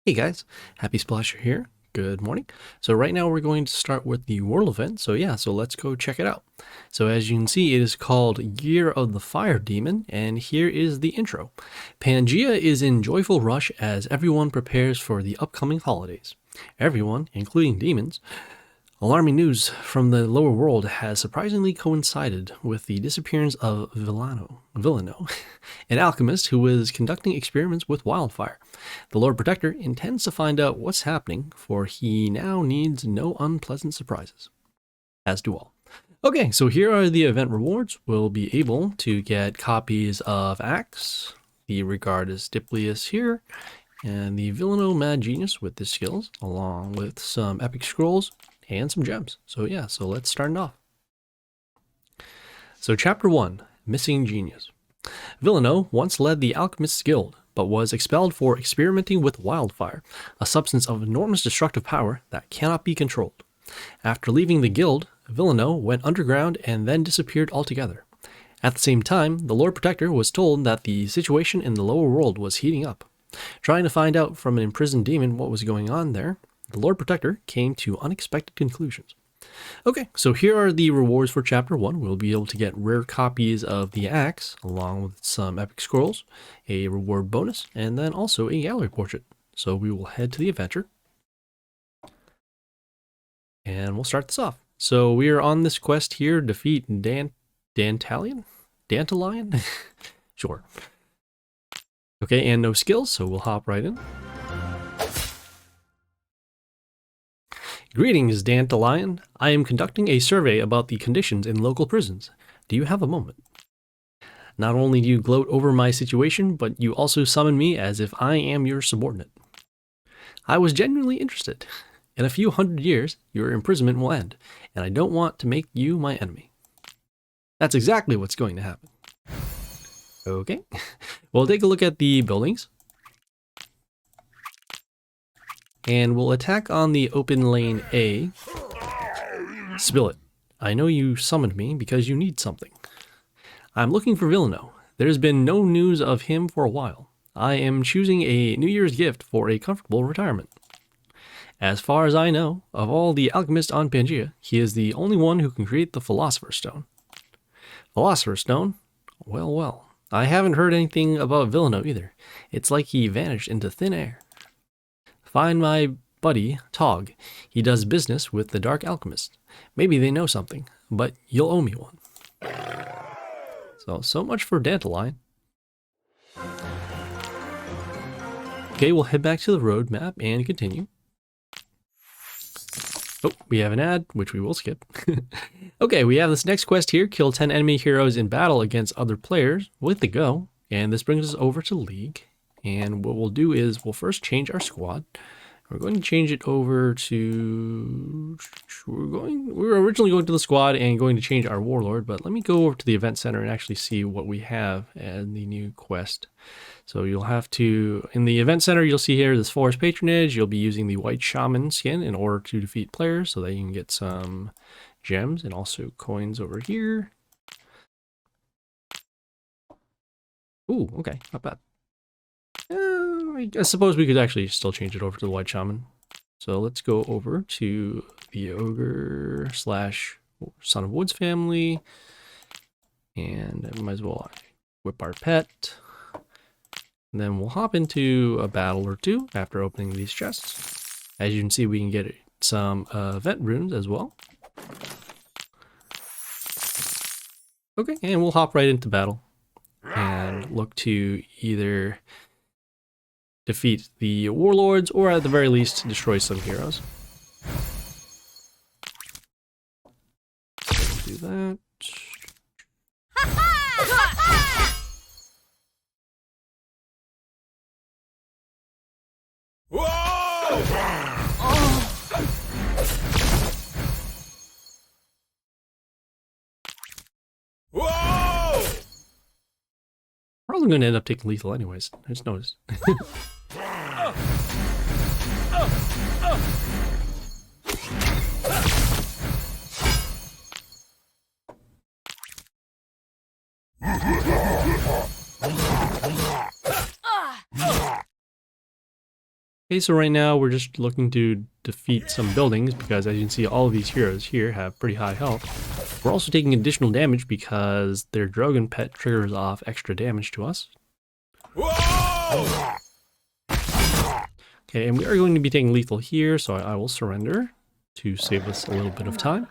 Hey guys, Happysplasher here. Good morning. So right now we're going to start with the world event. So let's go check it out. So as you can see, it is called Year of the Fire Demon, and here is the intro. Pangea is in joyful rush as everyone prepares for the upcoming holidays. Everyone, including demons. Alarming news from the lower world has surprisingly coincided with the disappearance of Villano, an alchemist who was conducting experiments with wildfire. The Lord Protector intends to find out what's happening, for he now needs no unpleasant surprises. As do all. Okay, so here are the event rewards. We'll be able to get copies of Axe, the Regardus Diplius here, and the Villano Mad Genius with his skills, along with some epic scrolls and some gems. So let's start it off. So chapter 1, Missing Genius. Villano once led the Alchemist Guild, but was expelled for experimenting with wildfire, a substance of enormous destructive power that cannot be controlled. After leaving the guild, Villano went underground and then disappeared altogether. At the same time, the Lord Protector was told that the situation in the lower world was heating up. Trying to find out from an imprisoned demon what was going on there, the Lord Protector came to unexpected conclusions. Okay, so here are the rewards for Chapter 1. We'll be able to get rare copies of the Axe, along with some epic scrolls, a reward bonus, and then also a gallery portrait. So we will head to the adventure. And we'll start this off. So we are on this quest here, defeat Dantalion? Sure. Okay, and no skills, so we'll hop right in. Greetings, Dantalion. I am conducting a survey about the conditions in local prisons. Do you have a moment? Not only do you gloat over my situation, but you also summon me as if I am your subordinate. I was genuinely interested. In a few hundred years, your imprisonment will end, and I don't want to make you my enemy. That's exactly what's going to happen. Okay, we'll take a look at the buildings. And we'll attack on the open lane A. Spill it. I know you summoned me because you need something. I'm looking for Villano. There's been no news of him for a while. I am choosing a New Year's gift for a comfortable retirement. As far as I know, of all the alchemists on Pangea, he is the only one who can create the Philosopher's Stone. Philosopher's Stone? Well. I haven't heard anything about Villano either. It's like he vanished into thin air. Find my buddy, Taug. He does business with the Dark Alchemist. Maybe they know something, but you'll owe me one. So much for Dantalion. Okay, we'll head back to the road map and continue. Oh, we have an ad, which we will skip. Okay, we have this next quest here. Kill 10 enemy heroes in battle against other players with the go. And this brings us over to League. And what we'll do is we'll first change our squad. We're going to change it over to... We were originally going to the squad and going to change our warlord, but let me go over to the event center and actually see what we have in the new quest. So you'll have to... In the event center, you'll see here this forest patronage. You'll be using the white shaman skin in order to defeat players so that you can get some gems and also coins over here. Ooh, okay, not bad. I suppose we could actually still change it over to the White Shaman. So let's go over to the Ogre / Son of Woods family. And I might as well whip our pet. And then we'll hop into a battle or two after opening these chests. As you can see, we can get some event runes as well. Okay, and we'll hop right into battle. And look to either defeat the warlords, or at the very least, destroy some heroes. Do that. Probably going to end up taking lethal anyways. I just noticed. Okay, so right now we're just looking to defeat some buildings because as you can see all of these heroes here have pretty high health. We're also taking additional damage because their Drogon pet triggers off extra damage to us. Whoa! Okay, and we are going to be taking lethal here, so I will surrender to save us a little bit of time.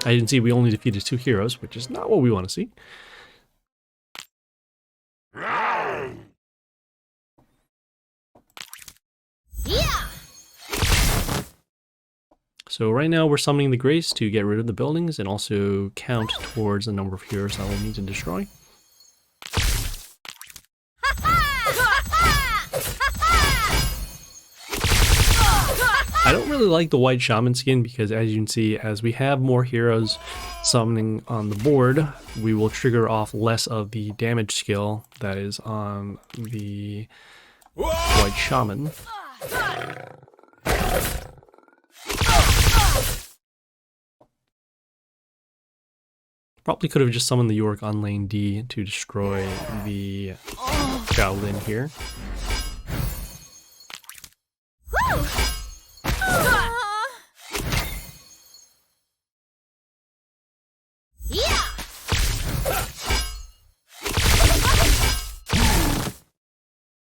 As you can see, we only defeated 2 heroes, which is not what we want to see. So right now we're summoning the Grace to get rid of the buildings and also count towards the number of heroes that we'll need to destroy. I don't really like the white shaman skin because as you can see, as we have more heroes summoning on the board, we will trigger off less of the damage skill that is on the white shaman. Probably could have just summoned the York on lane D to destroy the Shaolin here.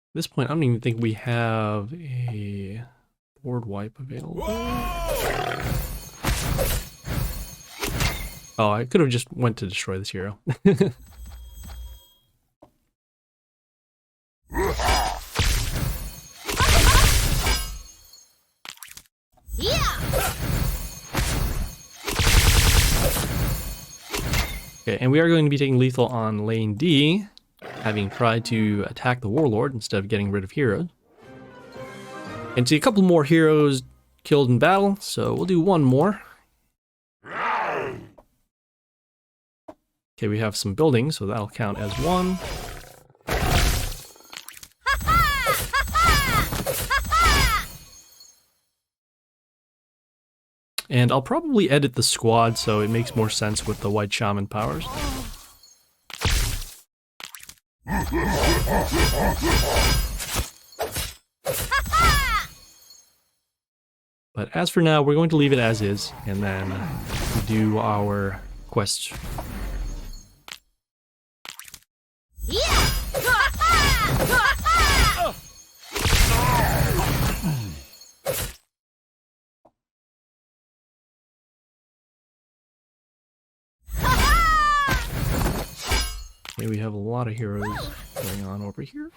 At this point, I don't even think we have a board wipe available. Oh, I could have just went to destroy this hero. Okay, and we are going to be taking lethal on lane D, having tried to attack the Warlord instead of getting rid of heroes. And see a couple more heroes killed in battle, so we'll do one more. Okay, we have some buildings, so that'll count as 1. And I'll probably edit the squad so it makes more sense with the white shaman powers. But as for now, we're going to leave it as is and then do our quests. Okay, we have a lot of heroes going on over here.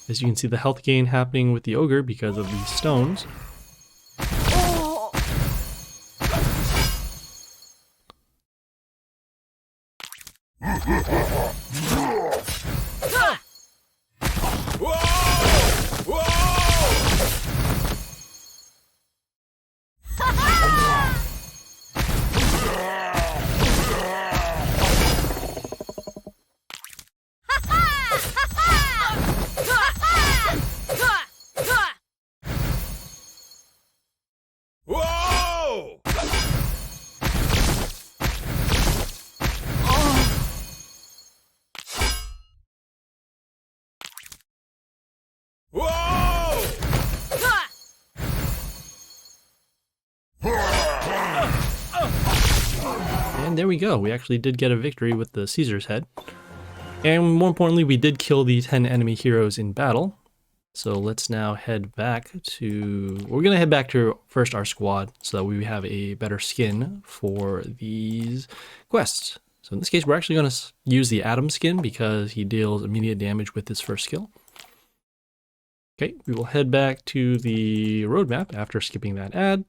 As you can see, the health gain happening with the ogre because of these stones. And there we go, we actually did get a victory with the Caesar's head. And more importantly, we did kill the 10 enemy heroes in battle. So let's now head back to... We're going to head back to first our squad so that we have a better skin for these quests. So in this case, we're actually going to use the Adam skin because he deals immediate damage with his first skill. Okay, we will head back to the roadmap after skipping that ad.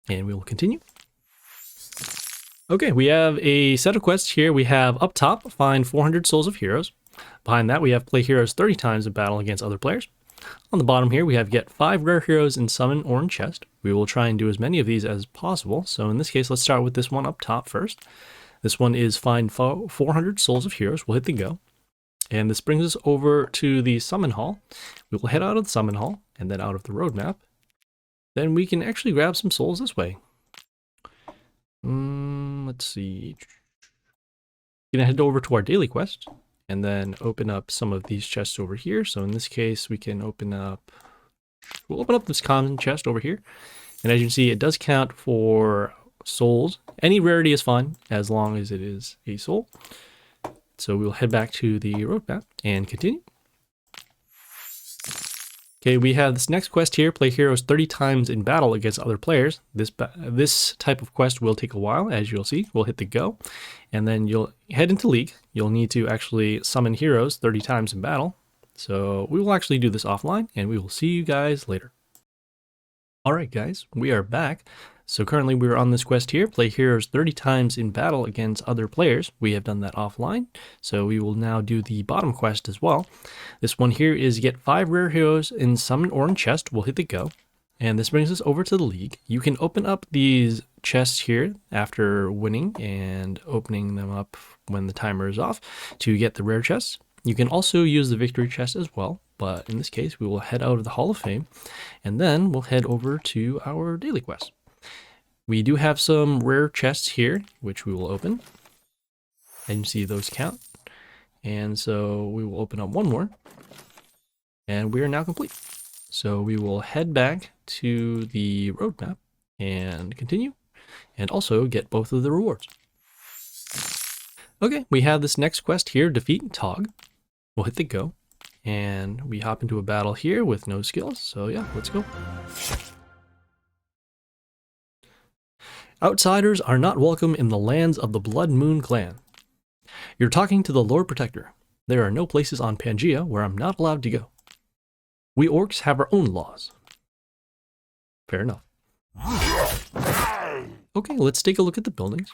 And we will continue. Okay, we have a set of quests here. We have up top, find 400 souls of heroes. Behind that, we have play heroes 30 times in battle against other players. On the bottom here, we have get 5 rare heroes in summon or in chest. We will try and do as many of these as possible. So in this case, let's start with this one up top first. This one is find 400 souls of heroes. We'll hit the go. And this brings us over to the summon hall. We will head out of the summon hall and then out of the roadmap. Then we can actually grab some souls this way. Let's see. We're gonna head over to our daily quest and then open up some of these chests over here. So in this case, we can we'll open up this common chest over here. And as you can see, it does count for souls. Any rarity is fine as long as it is a soul. So we'll head back to the roadmap and continue. Okay, we have this next quest here, play heroes 30 times in battle against other players. This type of quest will take a while, as you'll see. We'll hit the go, and then you'll head into League. You'll need to actually summon heroes 30 times in battle. So we will actually do this offline, and we will see you guys later. Alright guys, we are back. So currently we're on this quest here, play heroes 30 times in battle against other players. We have done that offline, so we will now do the bottom quest as well. This one here is get 5 rare heroes in summon or in chest. We'll hit the go. And this brings us over to the League. You can open up these chests here after winning and opening them up when the timer is off to get the rare chests. You can also use the victory chest as well, but in this case we will head out of the Hall of Fame and then we'll head over to our daily quest. We do have some rare chests here, which we will open. And you see those count. And so we will open up one more. And we are now complete. So we will head back to the roadmap and continue. And also get both of the rewards. Okay, we have this next quest here, defeat Taug. We'll hit the go. And we hop into a battle here with no skills. So yeah, let's go. Outsiders are not welcome in the lands of the Blood Moon clan. You're talking to the Lord Protector. There are no places on Pangea where I'm not allowed to go. We orcs have our own laws. Fair enough. Okay, let's take a look at the buildings.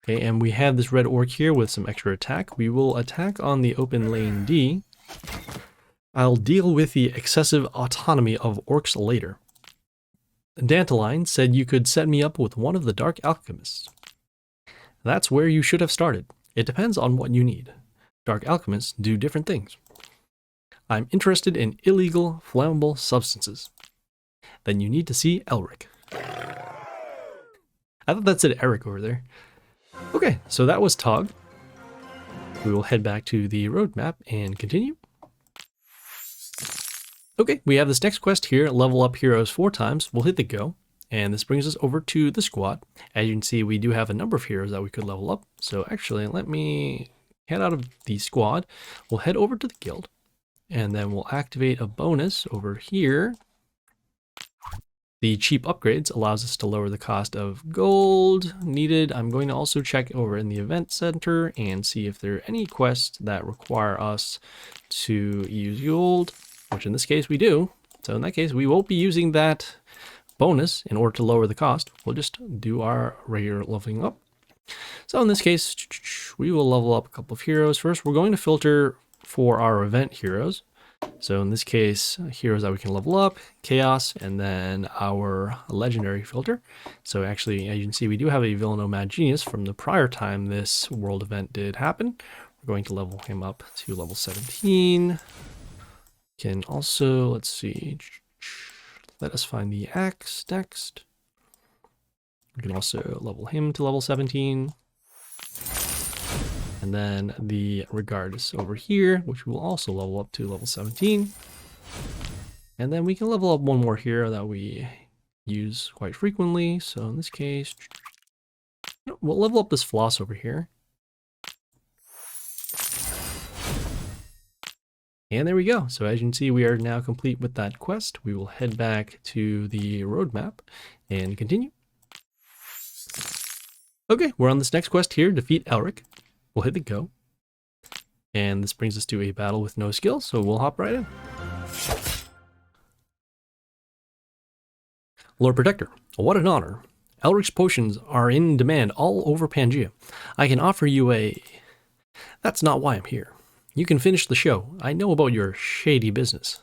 Okay, and we have this red orc here with some extra attack. We will attack on the open lane D. I'll deal with the excessive autonomy of orcs later. Dantalion said you could set me up with one of the Dark Alchemists. That's where you should have started. It depends on what you need. Dark Alchemists do different things. I'm interested in illegal, flammable substances. Then you need to see Elric. I thought that said Eric over there. Okay, so that was Taug. We will head back to the roadmap and continue. Okay, we have this next quest here, level up heroes 4 times. We'll hit the go, and this brings us over to the squad. As you can see, we do have a number of heroes that we could level up. So actually, let me head out of the squad. We'll head over to the guild, and then we'll activate a bonus over here. The cheap upgrades allows us to lower the cost of gold needed. I'm going to also check over in the event center and see if there are any quests that require us to use gold, which in this case we do. So in that case, we won't be using that bonus in order to lower the cost. We'll just do our regular leveling up. So in this case, we will level up a couple of heroes. First, we're going to filter for our event heroes. So in this case, heroes that we can level up, chaos, and then our legendary filter. So actually, as you can see, we do have a Villano Mad Genius from the prior time this world event did happen. We're going to level him up to level 17. Can also, let's see, let us find the axe next. We can also level him to level 17. And then the Regardus over here, which we will also level up to level 17. And then we can level up one more hero that we use quite frequently. So in this case, we'll level up this Floss over here. And there we go. So as you can see, we are now complete with that quest. We will head back to the roadmap and continue. Okay, we're on this next quest here, defeat Elric. We'll hit the go. And this brings us to a battle with no skill, so we'll hop right in. Lord Protector, what an honor. Elric's potions are in demand all over Pangea. I can offer you a... That's not why I'm here. You can finish the show. I know about your shady business.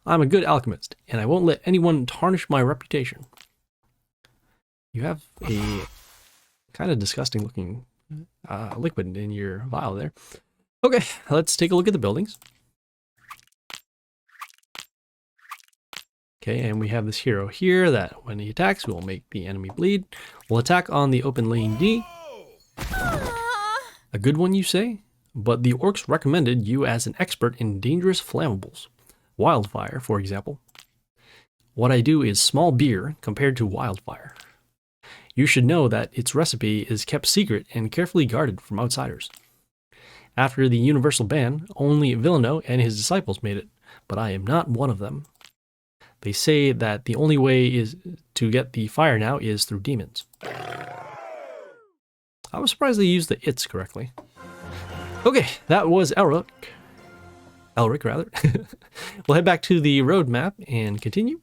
I'm a good alchemist, and I won't let anyone tarnish my reputation. You have a kind of disgusting looking liquid in your vial there. Okay, let's take a look at the buildings. Okay, and we have this hero here that when he attacks, will make the enemy bleed. We'll attack on the open lane D. A good one, you say? But the orcs recommended you as an expert in dangerous flammables. Wildfire, for example. What I do is small beer compared to wildfire. You should know that its recipe is kept secret and carefully guarded from outsiders. After the universal ban, only Villano and his disciples made it, but I am not one of them. They say that the only way is to get the fire now is through demons. I was surprised they used the its correctly. Okay, that was Elric. Elric, rather. We'll head back to the roadmap and continue.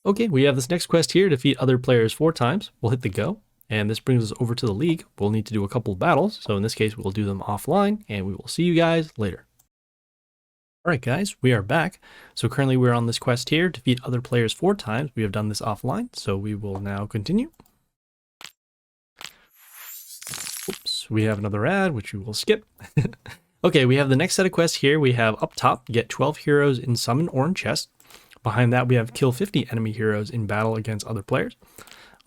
Okay, we have this next quest here, defeat other players 4 times. We'll hit the go, and this brings us over to the league. We'll need to do a couple of battles, so in this case, we'll do them offline, and we will see you guys later. Alright guys, we are back. So currently we're on this quest here, defeat other players 4 times. We have done this offline, so we will now continue. Oops, we have another ad, which we will skip. Okay, we have the next set of quests here. We have up top, get 12 heroes in summon or in chest. Behind that, we have kill 50 enemy heroes in battle against other players.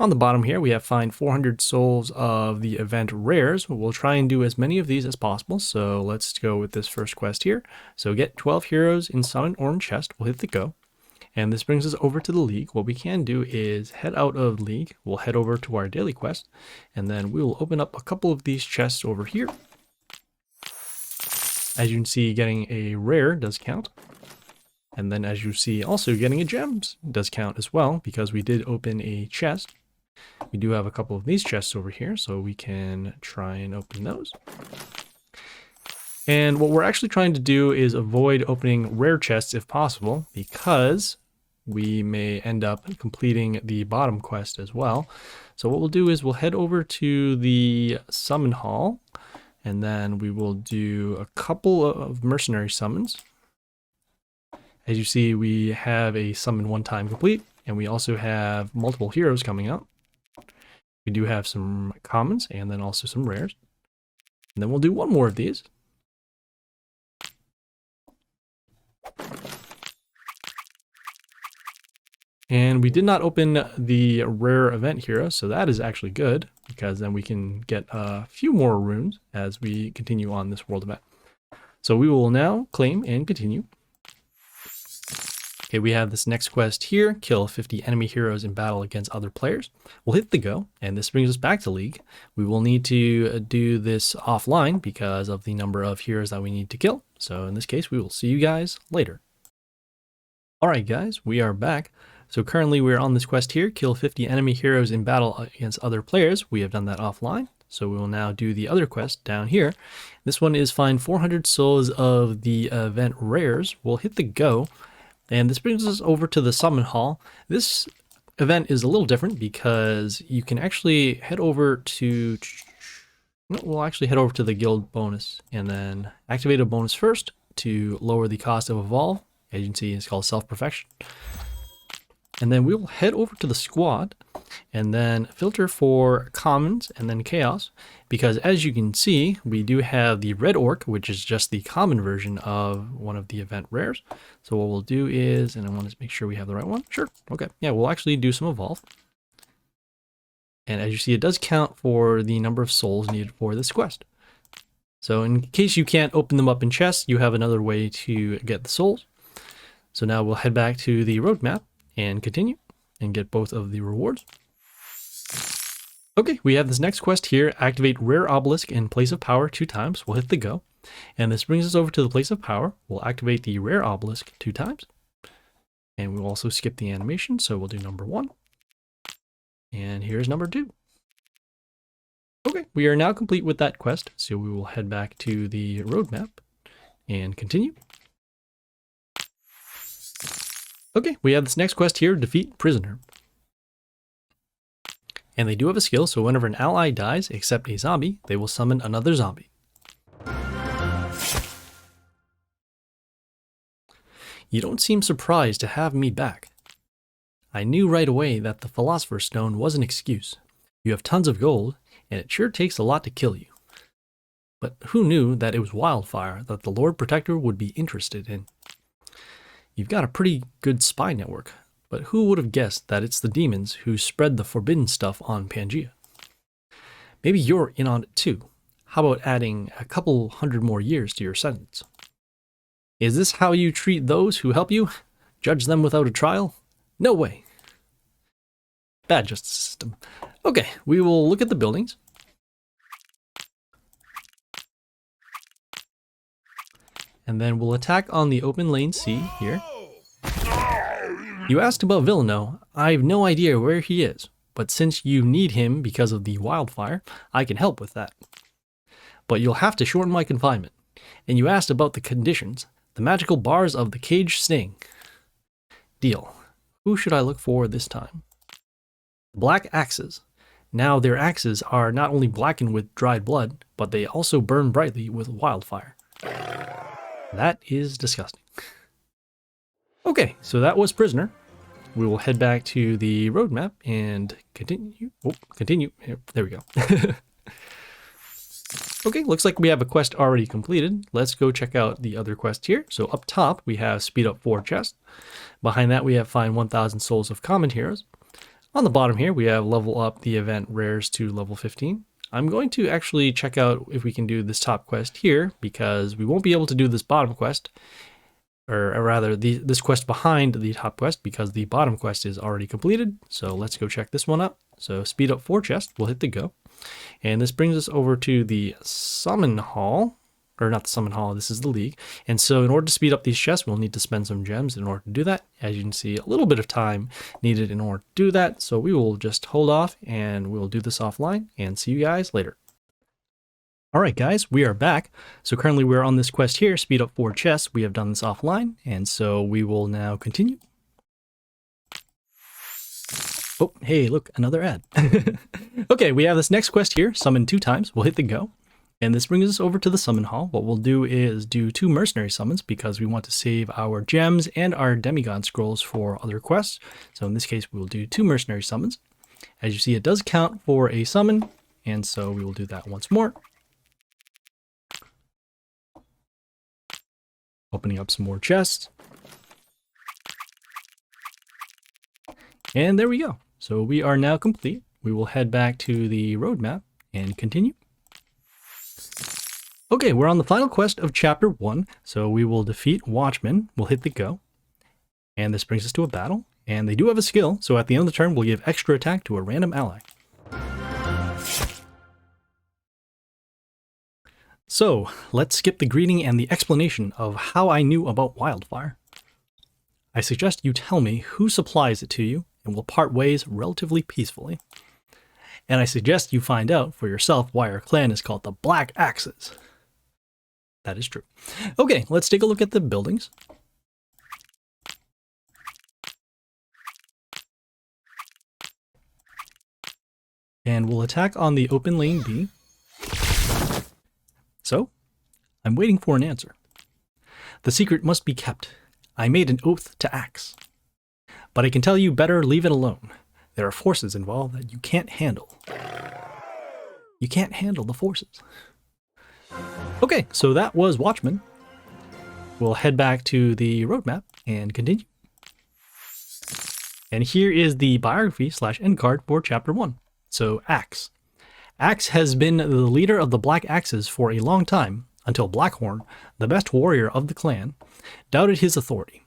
On the bottom here, we have find 400 souls of the event rares. We'll try and do as many of these as possible. So let's go with this first quest here. So get 12 heroes in summon or in chest. We'll hit the go. And this brings us over to the league. What we can do is head out of league. We'll head over to our daily quest. And then we will open up a couple of these chests over here. As you can see, getting a rare does count. And then as you see, also getting a gems does count as well, because we did open a chest. We do have a couple of these chests over here, so we can try and open those. And what we're actually trying to do is avoid opening rare chests if possible, because we may end up completing the bottom quest as well. So what we'll do is we'll head over to the summon hall, and then we will do a couple of mercenary summons. As you see, we have a summon 1 time complete, and we also have multiple heroes coming up. We do have some commons and then also some rares. And then we'll do 1 more of these. And we did not open the rare event hero, so that is actually good, because then we can get a few more runes as we continue on this world event. So we will now claim and continue. Okay, we have this next quest here, kill 50 enemy heroes in battle against other players. We'll hit the go, and this brings us back to League. We will need to do this offline because of the number of heroes that we need to kill. So in this case, we will see you guys later. Alright guys, we are back. So currently we're on this quest here, kill 50 enemy heroes in battle against other players. We have done that offline. So we will now do the other quest down here. This one is find 400 souls of the event rares. We'll hit the go. And this brings us over to the summon hall. This event is a little different because you can actually head over to, we'll actually head over to the guild bonus and then activate a bonus first to lower the cost of evolve. As you can see, it's called self-perfection. And then we'll head over to the squad and then filter for commons and then chaos, because as you can see, we do have the red orc, which is just the common version of one of the event rares. So what we'll do is, and I want to make sure we have the right one. Sure. Okay. Yeah, we'll actually do some evolve. And as you see, it does count for the number of souls needed for this quest. So in case you can't open them up in chests, you have another way to get the souls. So now we'll head back to the roadmap and continue and get both of the rewards. Okay, we have this next quest here, activate rare obelisk in place of power 2 times. We'll hit the go. And this brings us over to the place of power. We'll activate the rare obelisk 2 times. And we'll also skip the animation, so we'll do number 1. And here's number 2. Okay, we are now complete with that quest, so we will head back to the roadmap and continue. Okay, we have this next quest here, defeat prisoner. And they do have a skill, so whenever an ally dies except a zombie, they will summon another zombie. You don't seem surprised to have me back. I knew right away that the Philosopher's Stone was an excuse. You have tons of gold, and it sure takes a lot to kill you. But who knew that it was wildfire that the Lord Protector would be interested in? You've got a pretty good spy network, but who would have guessed that it's the demons who spread the forbidden stuff on Pangaea? Maybe you're in on it too. How about adding a couple hundred more years to your sentence? Is this how you treat those who help you? Judge them without a trial? No way. Bad justice system. Okay, we will look at the buildings. And then we'll attack on the open lane C here. You asked about Villano. I have no idea where he is, but since you need him because of the wildfire, I can help with that. But you'll have to shorten my confinement. And you asked about the conditions. The magical bars of the cage sting. Deal. Who should I look for this time? Black axes. Now their axes are not only blackened with dried blood, but they also burn brightly with wildfire. That is disgusting. Okay, so that was Prisoner. We will head back to the roadmap and continue. Oh, continue. There we go. Okay, looks like we have a quest already completed. Let's go check out the other quest here. So up top, we have Speed Up 4 chests. Behind that, we have Find 1,000 Souls of Common Heroes. On the bottom here, we have Level Up the Event Rares to level 15. I'm going to actually check out if we can do this top quest here, because we won't be able to do this bottom quest, or rather this quest behind the top quest, because the bottom quest is already completed. So let's go check this one out. So Speed Up 4 chest, we'll hit the go. And this brings us over to the Summon Hall, or not the Summon Hall, this is the League. And so in order to speed up these chests, we'll need to spend some gems in order to do that. As you can see, a little bit of time needed in order to do that. So we will just hold off and we'll do this offline and see you guys later. All right, guys, we are back. So currently we're on this quest here, Speed Up 4 chests. We have done this offline, and so we will now continue. Oh, hey, look, another ad. Okay, we have this next quest here, Summon 2 times. We'll hit the go. And this brings us over to the Summon Hall. What we'll do is do 2 mercenary summons because we want to save our gems and our demigod scrolls for other quests. So in this case, we will do 2 mercenary summons. As you see, it does count for a summon, and so we will do that once more. Opening up some more chests. And there we go. So we are now complete. We will head back to the roadmap and continue. Okay, we're on the final quest of Chapter 1. So we will defeat Watchman. We'll hit the go. And this brings us to a battle. And they do have a skill. So at the end of the turn, we'll give extra attack to a random ally. So let's skip the greeting and the explanation of how I knew about wildfire. I suggest you tell me who supplies it to you, and we'll part ways relatively peacefully. And I suggest you find out for yourself why our clan is called the Black Axes. That is true. Okay, let's take a look at the buildings. And we'll attack on the open lane B. So, I'm waiting for an answer. The secret must be kept. I made an oath to Axe. But I can tell you better leave it alone. There are forces involved that you can't handle. You can't handle the forces. Okay, so that was Watchman. We'll head back to the roadmap and continue. And here is the biography / end card for Chapter 1. So, Axe. Axe has been the leader of the Black Axes for a long time, until Blackhorn, the best warrior of the clan, doubted his authority.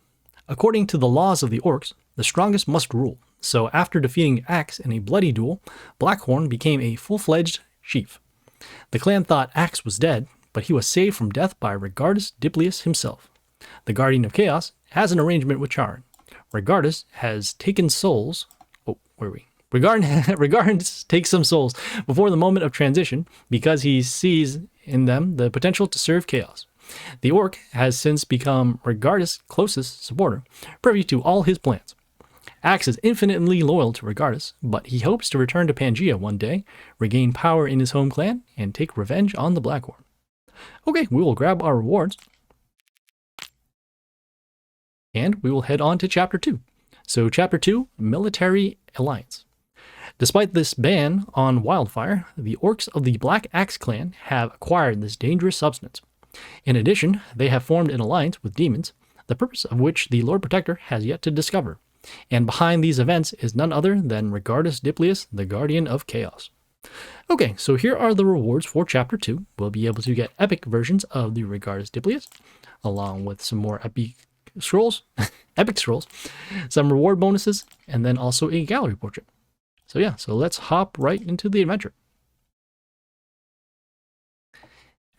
According to the laws of the orcs, the strongest must rule, so after defeating Axe in a bloody duel, Blackhorn became a full-fledged chief. The clan thought Axe was dead, but he was saved from death by Regardus Diplius himself. The Guardian of Chaos has an arrangement with Charon. Regardus has taken souls... Oh, where are we? Regardus takes some souls before the moment of transition because he sees in them the potential to serve chaos. The orc has since become Regardus' closest supporter, privy to all his plans. Axe is infinitely loyal to Regardus, but he hopes to return to Pangaea one day, regain power in his home clan, and take revenge on the Blackhorn. Okay, we will grab our rewards. And we will head on to Chapter 2. So Chapter 2, Military Alliance. Despite this ban on wildfire, the orcs of the Black Axe clan have acquired this dangerous substance. In addition, they have formed an alliance with demons, the purpose of which the Lord Protector has yet to discover. And behind these events is none other than Regardus Diplius, the Guardian of Chaos. Okay, so here are the rewards for Chapter 2. We'll be able to get epic versions of the Regardus Diplius, along with some more epic scrolls, some reward bonuses, and then also a gallery portrait. So yeah, so let's hop right into the adventure.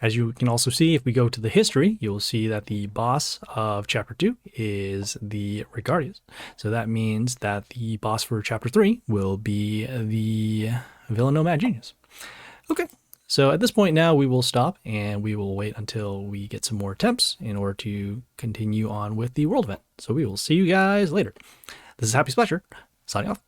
As you can also see, if we go to the history, you'll see that the boss of Chapter 2 is the Regardus. So that means that the boss for Chapter 3 will be the Villano Mad Genius. Okay, so at this point now we will stop and we will wait until we get some more attempts in order to continue on with the world event. So we will see you guys later. This is Happysplasher, signing off.